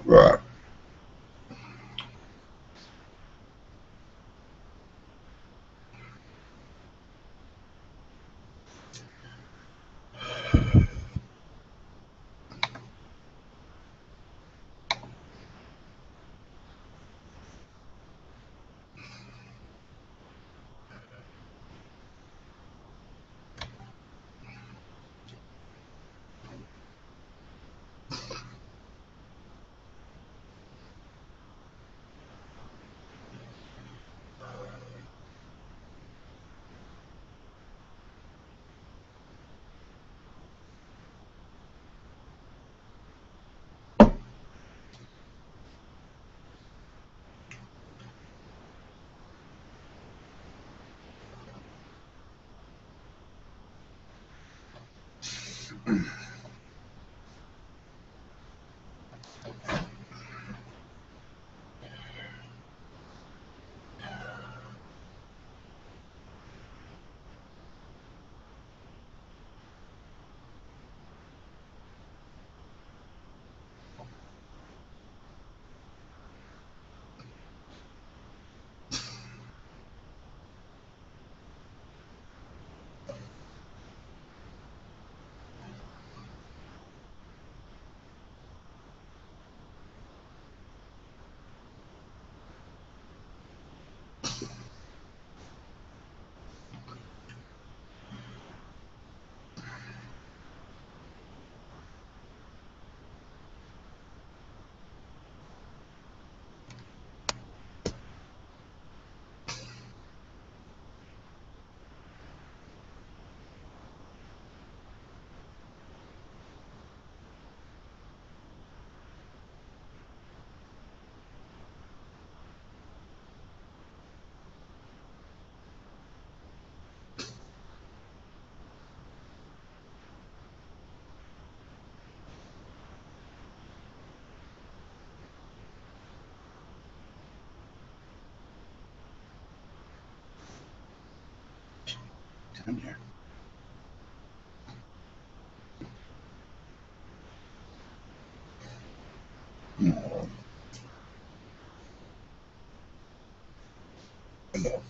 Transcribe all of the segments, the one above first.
Right. Down here. No. No.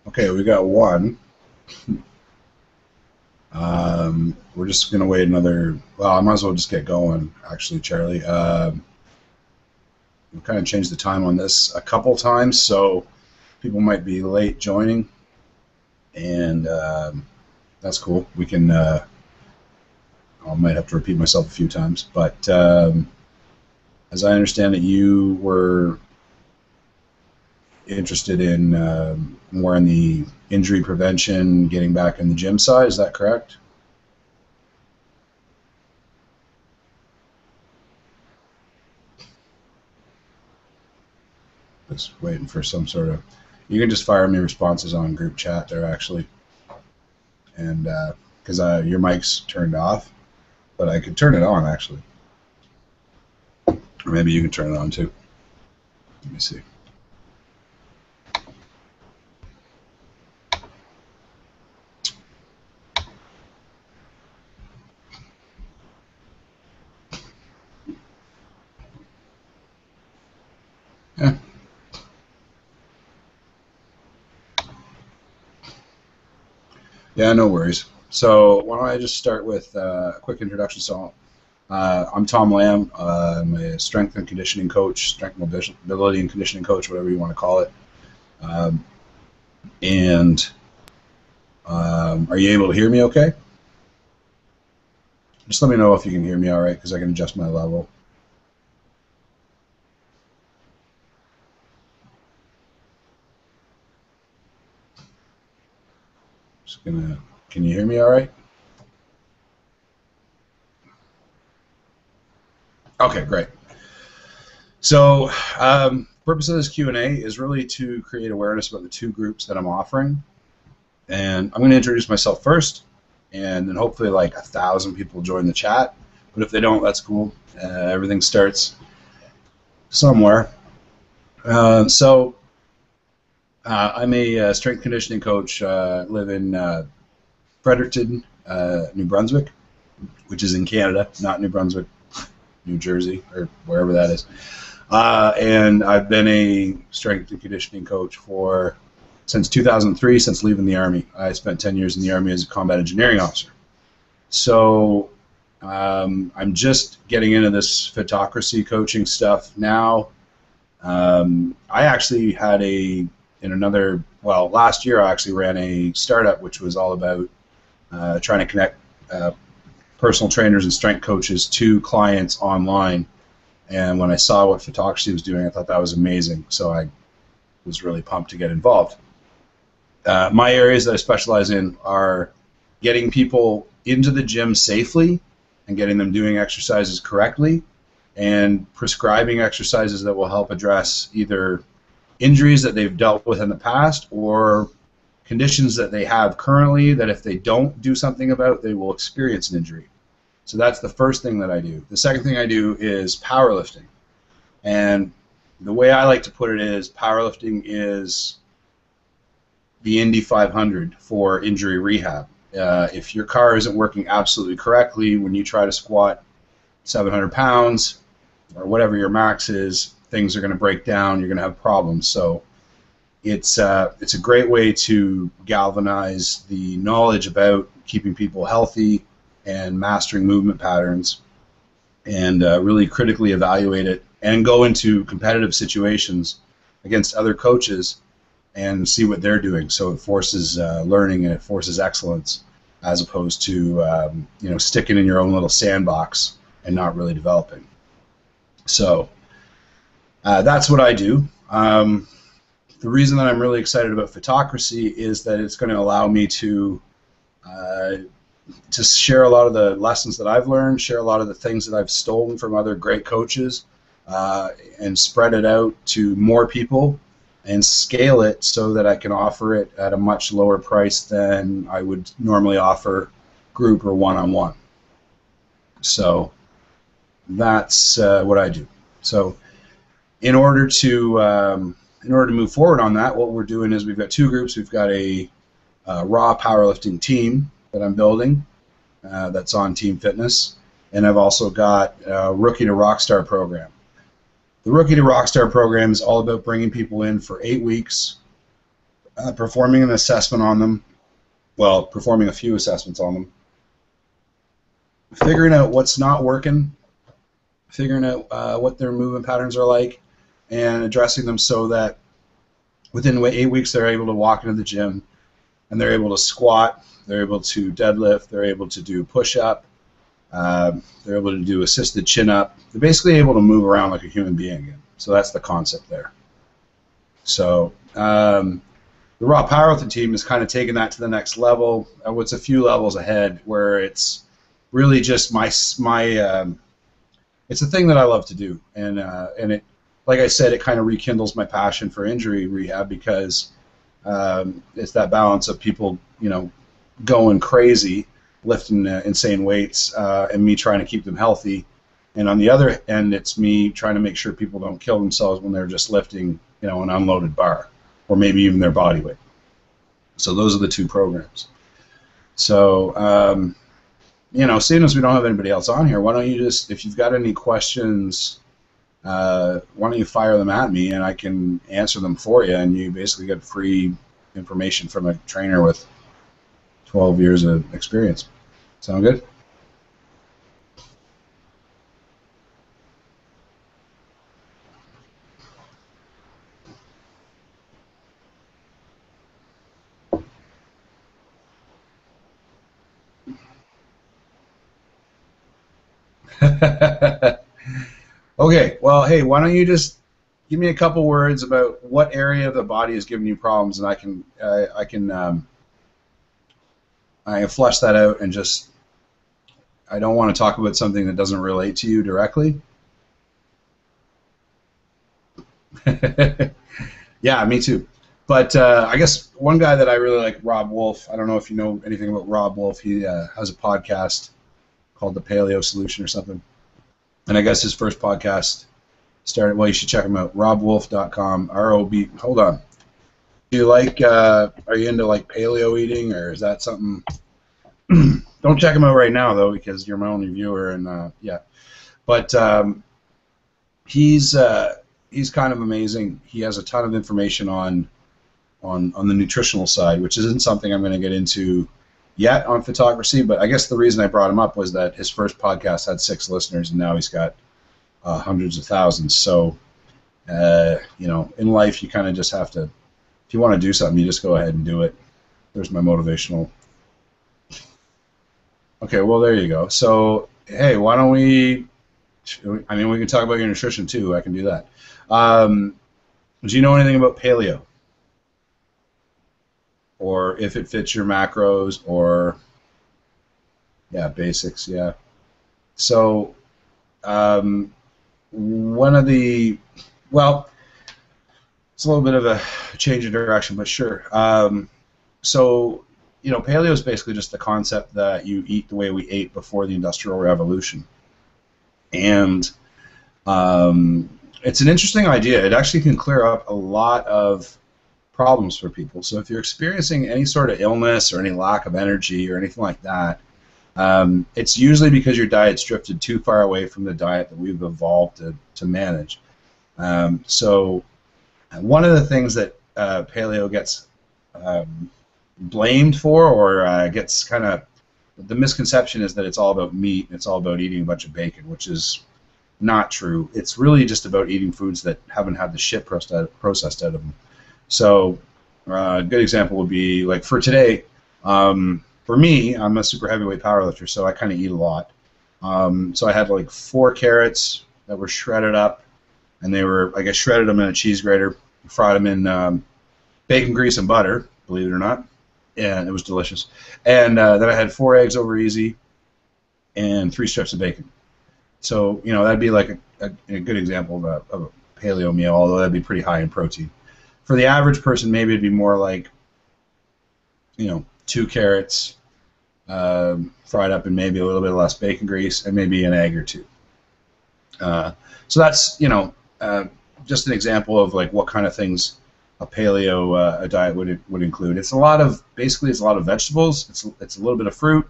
Okay, we got one. We're just going to wait another. Well, I might as well just get going, actually, Charlie. We kind of changed the time on this a couple times, so people might be late joining, and that's cool. We can. I might have to repeat myself a few times, but as I understand it, you were interested in more in the injury prevention, getting back in the gym side. Is that correct? Just waiting for some sort of. You can just fire me responses on group chat there, actually, and because your mic's turned off, but I could turn it on actually, or maybe you can turn it on too. Let me see. Yeah. Yeah, no worries. So why don't I just start with a quick introduction? So I'm Thom Lamb. I'm a strength and conditioning coach, strength mobility and conditioning coach, whatever you want to call it. Um, and are you able to hear me okay? Just let me know if you can hear me all right, because I can adjust my level. Just gonna. Can you hear me all right? Okay, great. So, purpose of this Q&A is really to create awareness about the two groups that I'm offering, and I'm going to introduce myself first, and then hopefully like 1,000 people join the chat. But if they don't, that's cool. Everything starts somewhere. So, I'm a strength conditioning coach. Live in Fredericton, New Brunswick, which is in Canada, not New Brunswick, New Jersey, or wherever that is. And I've been a strength and conditioning coach since 2003, since leaving the Army. I spent 10 years in the Army as a combat engineering officer. So I'm just getting into this photocracy coaching stuff now. I actually had last year I actually ran a startup which was all about trying to connect personal trainers and strength coaches to clients online. And when I saw what photocracy was doing, I thought that was amazing. So I was really pumped to get involved. My areas that I specialize in are getting people into the gym safely and getting them doing exercises correctly, and prescribing exercises that will help address either injuries that they've dealt with in the past or conditions that they have currently that if they don't do something about, they will experience an injury. So that's the first thing that I do. The second thing I do is powerlifting. And the way I like to put it is powerlifting is the Indy 500 for injury rehab. If your car isn't working absolutely correctly when you try to squat 700 pounds or whatever your max is, things are going to break down. You're going to have problems. So it's a great way to galvanize the knowledge about keeping people healthy and mastering movement patterns, and really critically evaluate it and go into competitive situations against other coaches and see what they're doing. So it forces learning and it forces excellence, as opposed to sticking in your own little sandbox and not really developing. So that's what I do. the reason that I'm really excited about Photocracy is that it's going to allow me uh, to share a lot of the lessons that I've learned, share a lot of the things that I've stolen from other great coaches, and spread it out to more people and scale it so that I can offer it at a much lower price than I would normally offer group or one-on-one. So that's what I do. So in order to move forward on that, what we're doing is we've got two groups. We've got a raw powerlifting team that I'm building that's on Team Fitness, and I've also got a Rookie to Rockstar program. The Rookie to Rockstar program is all about bringing people in for 8 weeks, performing an assessment on them, well, performing a few assessments on them, figuring out what's not working, figuring out what their movement patterns are like, and addressing them so that within 8 weeks they're able to walk into the gym and they're able to squat, they're able to deadlift, they're able to do push-up, they're able to do assisted chin-up. They're basically able to move around like a human being again. So that's the concept there. So the raw powerlifting team is kind of taking that to the next level. It's a few levels ahead, where it's really just my it's a thing that I love to do, and it, like I said, it kind of rekindles my passion for injury rehab, because it's that balance of people, going crazy, lifting insane weights, and me trying to keep them healthy. And on the other end, it's me trying to make sure people don't kill themselves when they're just lifting, an unloaded bar, or maybe even their body weight. So those are the two programs. So, seeing as we don't have anybody else on here, why don't you just, if you've got any questions, why don't you fire them at me and I can answer them for you, and you basically get free information from a trainer with 12 years of experience. Sound good? Okay, well, hey, why don't you just give me a couple words about what area of the body is giving you problems, and I can flesh that out, and just, I don't want to talk about something that doesn't relate to you directly. Yeah, me too. But I guess one guy that I really like, Rob Wolf. I don't know if you know anything about Rob Wolf. He has a podcast called The Paleo Solution or something. And I guess his first podcast started, well, you should check him out, robwolf.com, R-O-B, hold on. Do you like, are you into like paleo eating, or is that something? Don't check him out right now, though, because you're my only viewer, and yeah. But he's kind of amazing. He has a ton of information on the nutritional side, which isn't something I'm going to get into yet on Photocracy, but I guess the reason I brought him up was that his first podcast had 6 listeners, and now he's got hundreds of thousands. So, in life, you kind of just have to, if you want to do something, you just go ahead and do it. There's my motivational. Okay, well, there you go. So, hey, why don't we, I mean, we can talk about your nutrition too. I can do that. Do you know anything about paleo? Or if it fits your macros, or, yeah, basics, yeah. So, one of the, well, it's a little bit of a change of direction, but sure. So, paleo is basically just the concept that you eat the way we ate before the Industrial Revolution. And it's an interesting idea. It actually can clear up a lot of problems for people. So if you're experiencing any sort of illness or any lack of energy or anything like that, it's usually because your diet's drifted too far away from the diet that we've evolved to manage. So one of the things that paleo gets blamed for, or gets kind of, the misconception is that it's all about meat and it's all about eating a bunch of bacon, which is not true. It's really just about eating foods that haven't had the shit processed out of them. So a good example would be, like, for today, for me, I'm a super heavyweight powerlifter, so I kind of eat a lot. So I had like 4 carrots that were shredded up, and they were, like, I shredded them in a cheese grater, fried them in bacon, grease, and butter, believe it or not, and it was delicious. And then I had 4 eggs over easy and 3 strips of bacon. So, you know, that'd be like a good example of a paleo meal, although that'd be pretty high in protein. For the average person, maybe it'd be more like, you know, 2 carrots fried up in maybe a little bit less bacon grease and maybe an egg or 2. So that's, you know, just an example of like what kind of things a paleo a diet would include. It's a lot of vegetables. It's a little bit of fruit.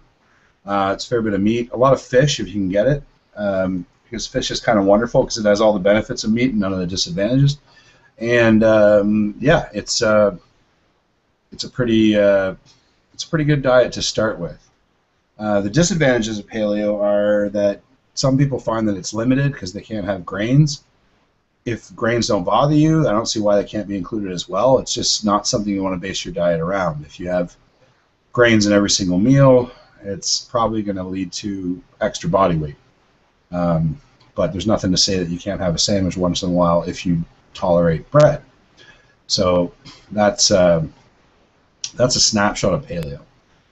It's a fair bit of meat. A lot of fish if you can get it, because fish is kind of wonderful because it has all the benefits of meat and none of the disadvantages. And yeah, it's a pretty good diet to start with. The disadvantages of paleo are that some people find that it's limited because they can't have grains. If grains don't bother you, I don't see why they can't be included as well. It's just not something you want to base your diet around. If you have grains in every single meal, it's probably going to lead to extra body weight. But there's nothing to say that you can't have a sandwich once in a while if you tolerate bread. So that's a snapshot of paleo.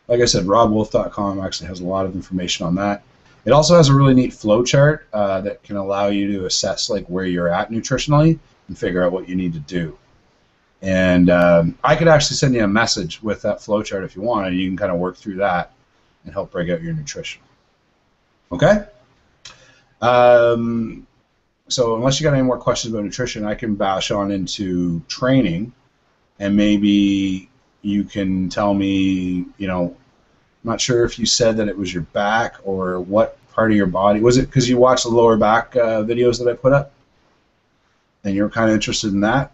Like I said, robwolf.com actually has a lot of information on that. It also has a really neat flow chart that can allow you to assess like where you're at nutritionally and figure out what you need to do. And I could actually send you a message with that flow chart if you want, and you can kind of work through that and help break out your nutrition. Okay? So unless you got any more questions about nutrition, I can bash on into training, and maybe you can tell me, you know, I'm not sure if you said that it was your back or what part of your body. Was it because you watched the lower back videos that I put up and you were kind of interested in that?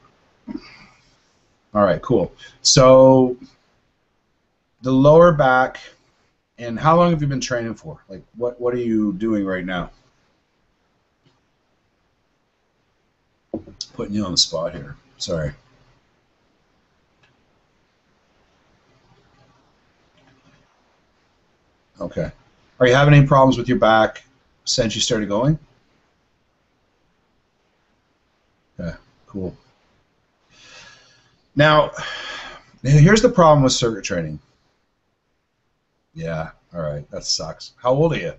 All right, cool. So the lower back, and how long have you been training for? Like what are you doing right now? Putting you on the spot here. Sorry. Okay. Are you having any problems with your back since you started going? Okay, cool. Now, here's the problem with circuit training. Yeah, all right, that sucks. How old are you?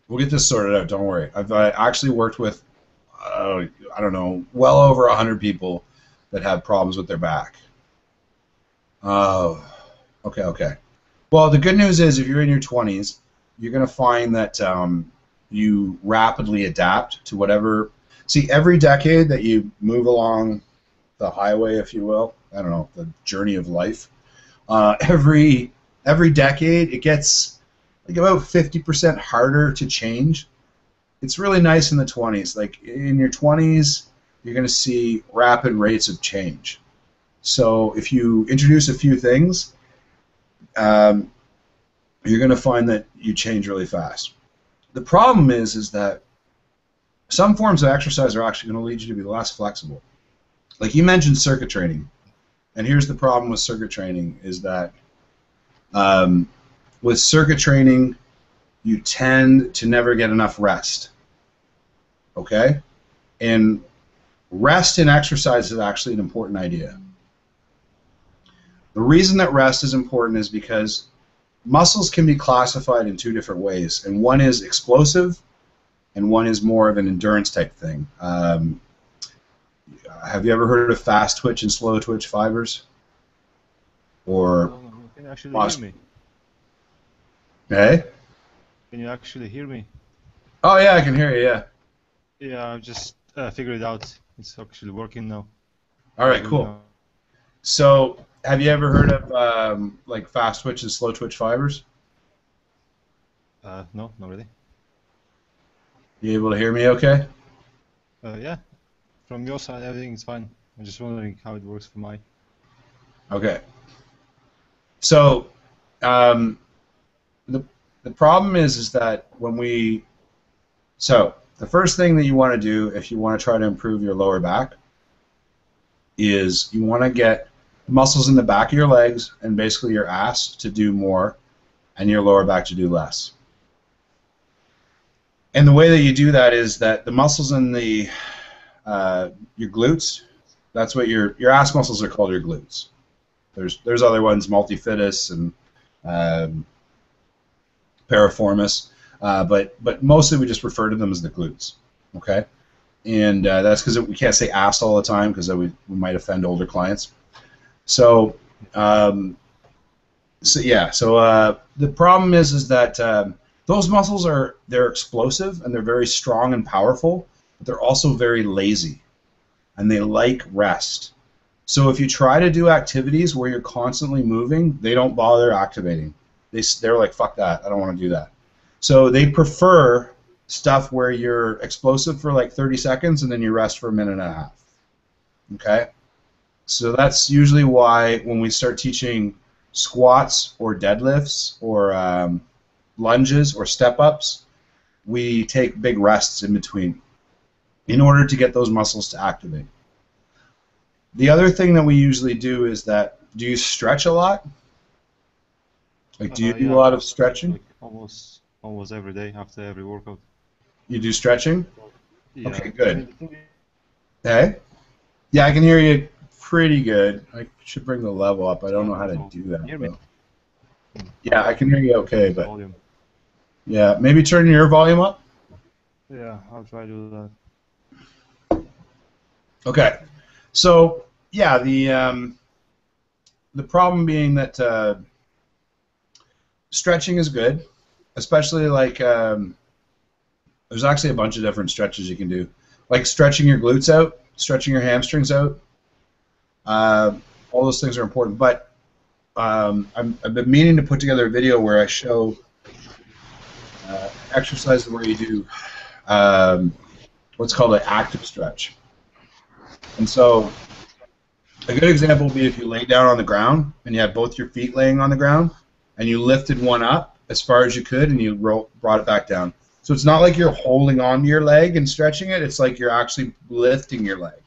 We'll get this sorted out, don't worry. I've actually worked with, I don't know, well over 100 people that have problems with their back. Oh. Okay. Well, the good news is if you're in your 20s, you're going to find that you rapidly adapt to whatever. See, every decade that you move along the highway, if you will, I don't know, the journey of life, every decade it gets like about 50% harder to change. It's really nice in the 20s. Like in your 20s, you're going to see rapid rates of change. So if you introduce a few things, you're going to find that you change really fast. The problem is that some forms of exercise are actually going to lead you to be less flexible. Like you mentioned circuit training, and here's the problem with circuit training is that with circuit training, you tend to never get enough rest. Okay? And rest in exercise is actually an important idea. The reason that rest is important is because muscles can be classified in 2 different ways, and one is explosive, and one is more of an endurance type thing. Have you ever heard of fast twitch and slow twitch fibers? Or can you actually hear me? Hey? Can you actually hear me? Oh yeah, I can hear you. Yeah. Yeah, I've just figured it out. It's actually working now. All right, cool. So, have you ever heard of like fast twitch and slow twitch fibers? No, not really. You able to hear me okay? Yeah, from your side everything is fine. I'm just wondering how it works for my. Okay. So, the problem is that when we, so the first thing that you want to do if you want to try to improve your lower back is you want to get muscles in the back of your legs and basically your ass to do more and your lower back to do less. And the way that you do that is that the muscles in the your glutes That's what your ass muscles are called, your glutes. There's other ones, multifidus and piriformis, but mostly we just refer to them as the glutes. Okay, and that's because we can't say ass all the time because we might offend older clients. So the problem is that those muscles they're explosive and they're very strong and powerful, but they're also very lazy, and they like rest. So if you try to do activities where you're constantly moving, they don't bother activating. They're like, fuck that, I don't want to do that. So they prefer stuff where you're explosive for like 30 seconds and then you rest for a minute and a half. Okay? So that's usually why when we start teaching squats or deadlifts or lunges or step-ups, we take big rests in between in order to get those muscles to activate. The other thing that we usually do is that, do you stretch a lot? Like, do you do a lot of stretching? Like almost every day after every workout. You do stretching? Yeah. Okay, good. Hey? Yeah, I can hear you pretty good. I should bring the level up. I don't know how to do that. Hear me? Yeah, I can hear you okay, but Volume. yeah, maybe turn your volume up. Yeah, I'll try to do that. Okay, so yeah, the problem being that stretching is good, especially like there's actually a bunch of different stretches you can do, like stretching your glutes out, stretching your hamstrings out. All those things are important, but I've been meaning to put together a video where I show exercises where you do what's called an active stretch. And so a good example would be if you lay down on the ground and you had both your feet laying on the ground and you lifted one up as far as you could and you brought it back down. So it's not like you're holding onto your leg and stretching it, it's like you're actually lifting your leg.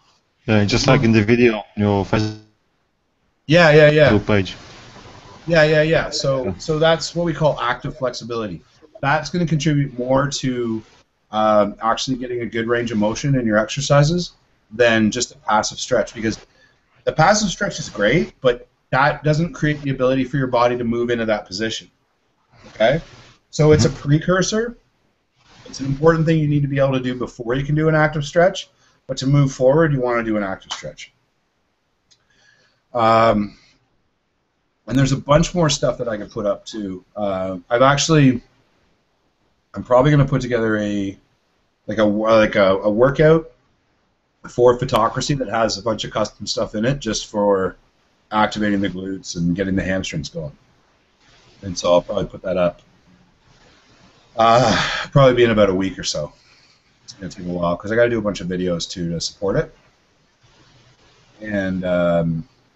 Yeah, just like in the video on your Facebook page. Yeah. So that's what we call active flexibility. That's going to contribute more to actually getting a good range of motion in your exercises than just a passive stretch, because the passive stretch is great, but that doesn't create the ability for your body to move into that position. Okay? So it's a precursor. It's an important thing you need to be able to do before you can do an active stretch, but to move forward, you want to do an active stretch. And there's a bunch more stuff that I can put up too. I'm probably going to put together a workout for photocracy that has a bunch of custom stuff in it, just for activating the glutes and getting the hamstrings going. And so I'll probably put that up. Probably be in about a week or so. It's going to take a while because I got to do a bunch of videos too to support it. And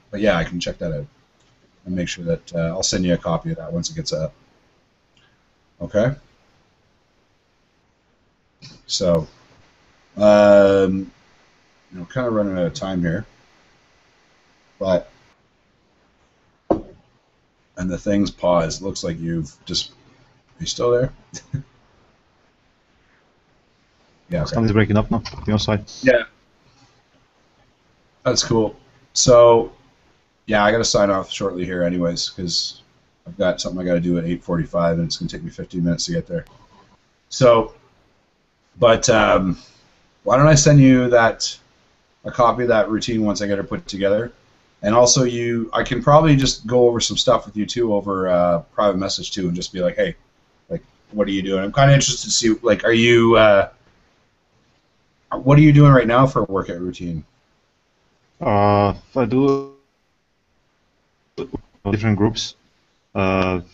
but yeah, I can check that out and make sure that I'll send you a copy of that once it gets up. Okay. So, kind of running out of time here, but and the thing's paused. Looks like you've just. Are you still there? Yeah. Okay. Something's breaking up now on your side. Yeah. That's cool. So, yeah, I got to sign off shortly here, anyways, because I've got something I got to do at 8:45, and it's going to take me 15 minutes to get there. So, but why don't I send you a copy of that routine once I get it put together, and also I can probably just go over some stuff with you too over private message too, and just be like, hey, like, what are you doing? I'm kind of interested to see, like, what are you doing right now for a workout routine? I do different groups, and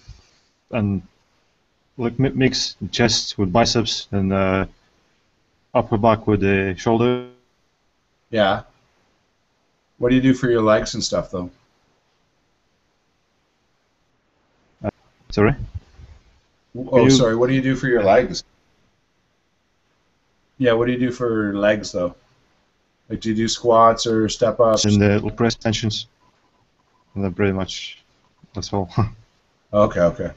like mix chest with biceps and upper back with the shoulder. Yeah. What do you do for your legs and stuff, though? Sorry? Oh, sorry. What do you do for your legs? Yeah, what do you do for legs, though? Like, do you do squats or step-ups? And the press tensions. And then pretty much that's all. Okay.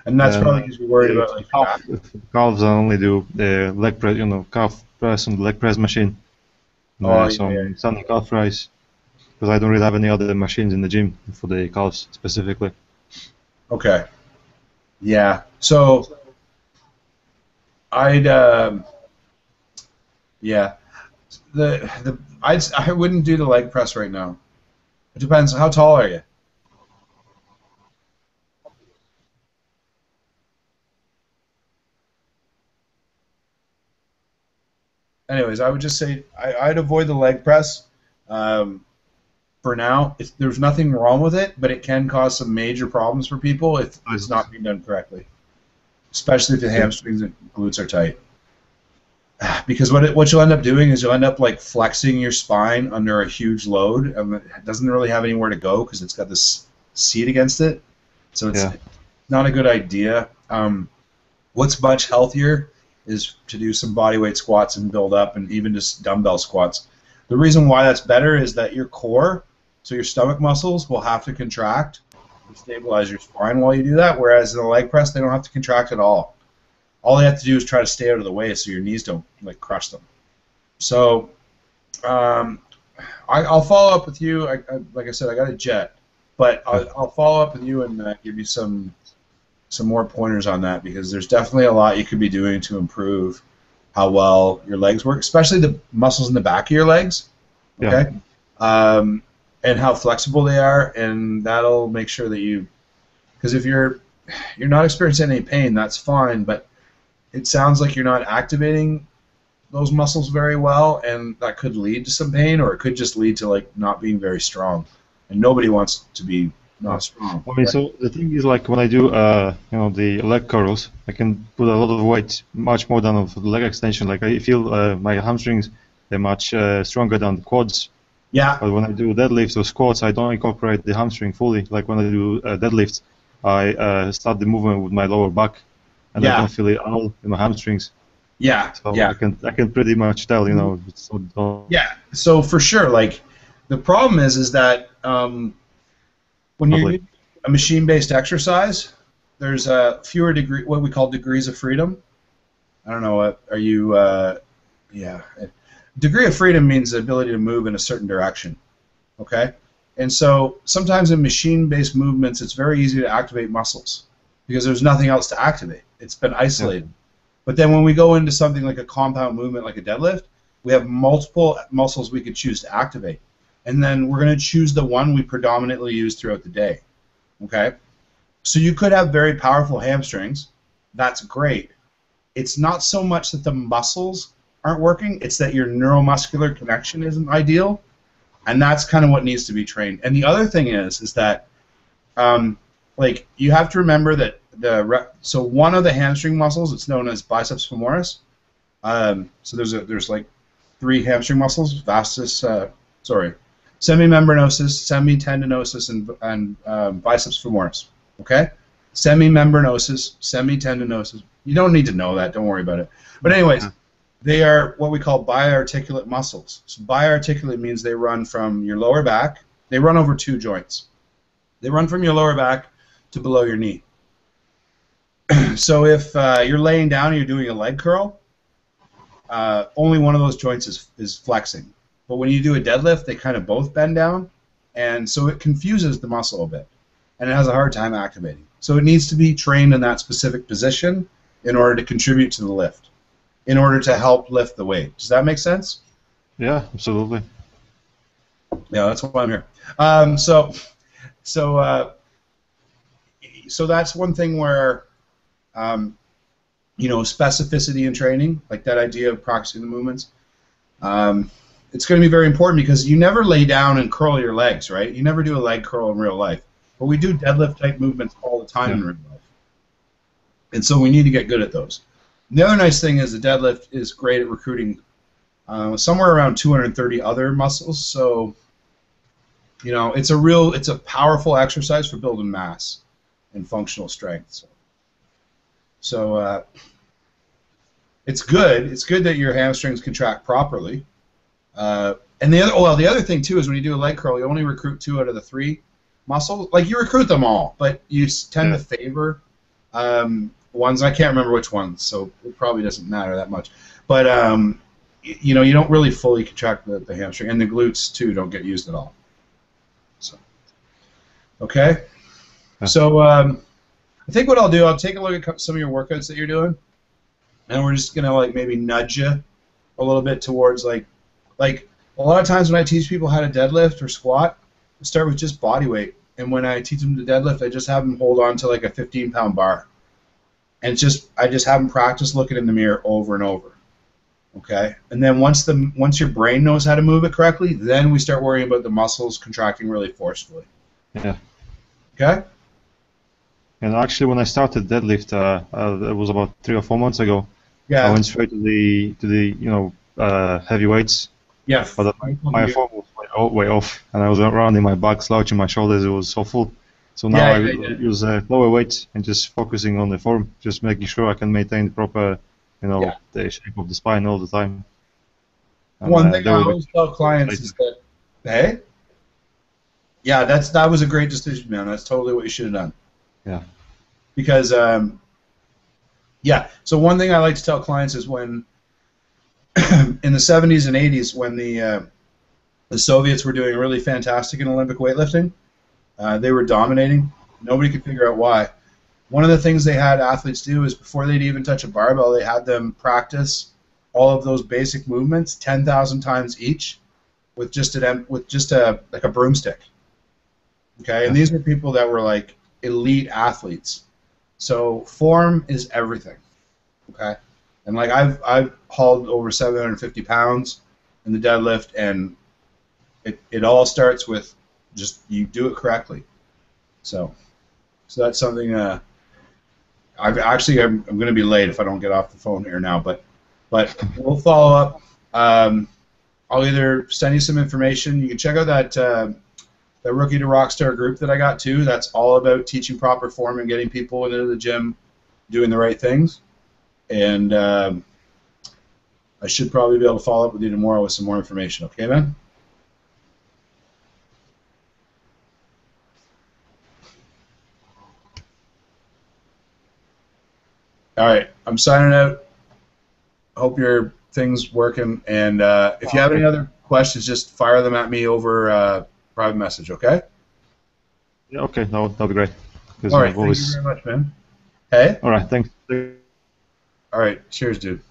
And that's probably because you're worried about, like, calves. I only do the leg press, calf press on the leg press machine. and Oh, yeah, yeah. some standing calf rise, because I don't really have any other machines in the gym for the calves specifically. Okay. Yeah. So I'd yeah. I wouldn't do the leg press right now. It depends. How tall are you? Anyways, I would just say I'd avoid the leg press um, for now. There's nothing wrong with it, but it can cause some major problems for people if it's not being done correctly, especially if the Yeah, hamstrings and glutes are tight. Because what you'll end up doing is you'll end up like flexing your spine under a huge load, and it doesn't really have anywhere to go because it's got this seat against it. So it's yeah, not a good idea. What's much healthier is to do some bodyweight squats and build up, and even just dumbbell squats. The reason why that's better is that your core, so your stomach muscles, will have to contract to stabilize your spine while you do that, whereas in the leg press, they don't have to contract at all. All they have to do is try to stay out of the way so your knees don't like crush them. So um, I'll follow up with you. Like I said, I got a jet, but yeah. I'll follow up with you and give you some more pointers on that because there's definitely a lot you could be doing to improve how well your legs work, especially the muscles in the back of your legs. Yeah. Okay, and how flexible they are, and that'll make sure that because if you're not experiencing any pain, that's fine, but it sounds like you're not activating those muscles very well, and that could lead to some pain, or it could just lead to like not being very strong. And nobody wants to be Yeah. not strong, I mean, right? so the thing is, like when I do, the leg curls, I can put a lot of weight, much more than of the leg extension. Like I feel my hamstrings, they're much stronger than the quads. Yeah, But when I do deadlifts or squats, I don't incorporate the hamstring fully. Like when I do deadlifts, I start the movement with my lower back, and I yeah, don't feel it all in my hamstrings. yeah, So yeah, I can pretty much tell, it's not yeah. So for sure, like the problem is that when you're lovely. using a machine-based exercise, there's a fewer degree, what we call degrees of freedom. I don't know what are you. Yeah, degree of freedom means the ability to move in a certain direction. Okay, and so sometimes in machine-based movements, it's very easy to activate muscles because there's nothing else to activate. It's been Yeah, isolated. But then when we go into something like a compound movement like a deadlift, we have multiple muscles we could choose to activate. And then we're going to choose the one we predominantly use throughout the day. Okay? So you could have very powerful hamstrings. That's great. It's not so much that the muscles aren't working, it's that your neuromuscular connection isn't ideal. And that's kind of what needs to be trained. And the other thing is that like you have to remember that so one of the hamstring muscles, it's known as biceps femoris. So there's like three hamstring muscles: semimembranosus, semitendinosus, and biceps femoris. Okay, semimembranosus, semitendinosus. You don't need to know that. Don't worry about it. But anyways, yeah, they are what we call biarticulate muscles. So biarticulate means they run from your lower back. They run over two joints. They run from your lower back to below your knee. So if you're laying down and you're doing a leg curl, only one of those joints is flexing. But when you do a deadlift, they kind of both bend down, and so it confuses the muscle a bit, and it has a hard time activating. So it needs to be trained in that specific position in order to contribute to the lift, in order to help lift the weight. Does that make sense? yeah, absolutely. Yeah, that's why I'm here. So, so, uh, so that's one thing where um, specificity in training, like that idea of practicing the movements, it's going to be very important because you never lay down and curl your legs, right? You never do a leg curl in real life. But we do deadlift type movements all the time Yeah, in real life. And so we need to get good at those. And the other nice thing is the deadlift is great at recruiting somewhere around 230 other muscles. So, it's a powerful exercise for building mass and functional strength. So it's good. It's good that your hamstrings contract properly. And the other thing too is when you do a leg curl, you only recruit 2 out of the 3 muscles. Like you recruit them all, but you tend yeah, to favor ones. I can't remember which ones, so it probably doesn't matter that much. But you know, you don't really fully contract the hamstring, and the glutes too don't get used at all. So, okay. So I think what I'll do, I'll take a look at some of your workouts that you're doing, and we're just gonna like maybe nudge you a little bit towards like a lot of times when I teach people how to deadlift or squat, I start with just body weight, and when I teach them to deadlift, I just have them hold on to like a 15-pound bar, and I just have them practice looking in the mirror over and over. Okay, and then once your brain knows how to move it correctly, then we start worrying about the muscles contracting really forcefully. Yeah. Okay. And actually, when I started deadlift, it was about 3 or 4 months ago. Yeah. I went straight to the heavy weights. Yeah. But my form was way off, and I was rounding my back, slouching my shoulders. It was so full. So now I use lower weights and just focusing on the form, just making sure I can maintain the proper, the shape of the spine all the time. And, one thing I always tell clients is that, hey, yeah, that was a great decision, man. That's totally what you should have done. Yeah. Because, so one thing I like to tell clients is when, in the 70s and 80s, when the Soviets were doing really fantastic in Olympic weightlifting, they were dominating. Nobody could figure out why. One of the things they had athletes do is before they'd even touch a barbell, they had them practice all of those basic movements 10,000 times each with just a broomstick. Okay, and these were people that were like elite athletes. So form is everything. Okay, and like I've hauled over 750 pounds in the deadlift, and it all starts with just you do it correctly. So that's something. I'm going to be late if I don't get off the phone here now, but we'll follow up. I'll either send you some information. You can check out that Rookie to Rockstar group that I got too. That's all about teaching proper form and getting people into the gym doing the right things. And I should probably be able to follow up with you tomorrow with some more information. Okay, man? All right, I'm signing out. Hope your thing's working. And if you have any other questions, just fire them at me over private message, okay? Yeah, okay, that'll be great. All right, thank you very much, man. Hey? All right, thanks. All right, cheers, dude.